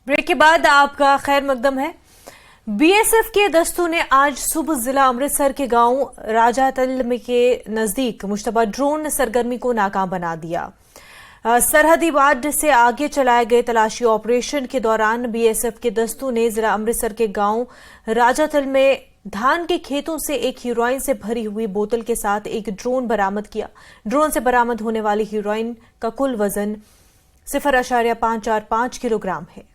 Break के बाद आपका खैर मकदम है। बीएसएफ के दस्तों ने आज सुबह जिला अमृतसर के गांव राजातल के नजदीक मुश्तबा ड्रोन सरगर्मी को नाकाम बना दिया। सरहदी वार्ड से आगे चलाए गए तलाशी ऑपरेशन के दौरान बीएसएफ के दस्तों ने जिला अमृतसर के गांव राजातल में धान के खेतों से एक हीरोइन से भरी हुई बोतल के साथ एक ड्रोन बरामद किया। ड्रोन से बरामद होने वाली हीरोइन का कुल वजन 0.545 किलोग्राम है।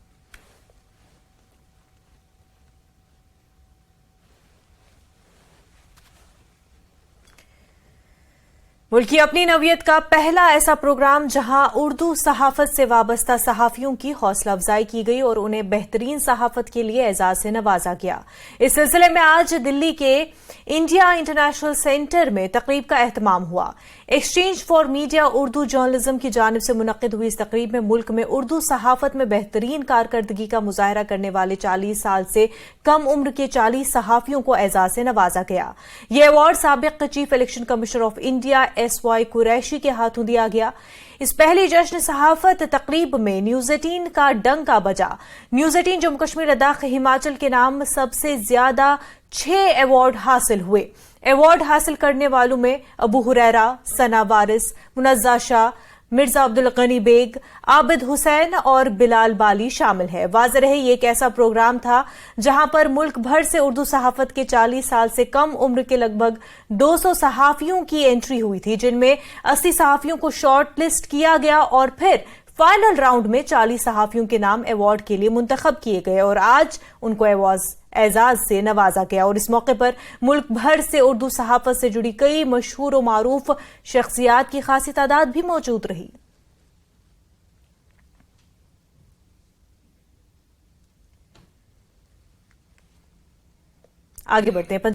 मुल्क की अपनी नवियत का पहला ऐसा प्रोग्राम जहां उर्दू सहाफत से वाबस्ता सहाफियों की हौसला अफजाई की गई और उन्हें बेहतरीन सहाफत के लिए एजाज से नवाजा गया। इस सिलसिले में आज दिल्ली के इंडिया इंटरनेशनल सेंटर में तकरीब का एहतमाम हुआ। Exchange for media Urdu journalism की जानिब से मुनक्किद हुई इस तकरीब में मुल्क में उर्दू सहाफत में बेहतरीन कारकर्दगी का मुजाहरा करने वाले 40 साल से कम उम्र के 40 सहाफियों को एजाज से नवाजा गया। यह अवार्ड साबिक chief election commissioner of India SY Qureshi के हाथों दिया गया। इस पहली जश्न सहाफत तकरीब में न्यूज 18 का डंका बजा। न्यूज 18 जम्मू कश्मीर लद्दाख हिमाचल के नाम सबसे ज्यादा 6 अवार्ड हासिल हुए। अवार्ड हासिल करने वालों में अबू हुरैरा, सना वारिस, मुनज़्ज़ा शाह, मिर्जा अब्दुल गनी बेग, आबिद हुसैन और बिलाल बाली शामिल है। वाज़ेह रहे ये एक ऐसा प्रोग्राम था जहां पर मुल्क भर से उर्दू सहाफत के 40 साल से कम उम्र के लगभग 200 सहाफियों की एंट्री हुई थी, जिनमें 80 सहाफियों को शॉर्ट लिस्ट किया गया और फिर फाइनल राउंड में 40 सहाफियों के नाम अवार्ड के लिए मुंतखब किए गए और आज उनको एजाज से नवाजा गया। और इस मौके पर मुल्क भर से उर्दू सहाफत से जुड़ी कई मशहूर और मारूफ शख्सियात की खासी तादाद भी मौजूद रही। आगे बढ़ते हैं।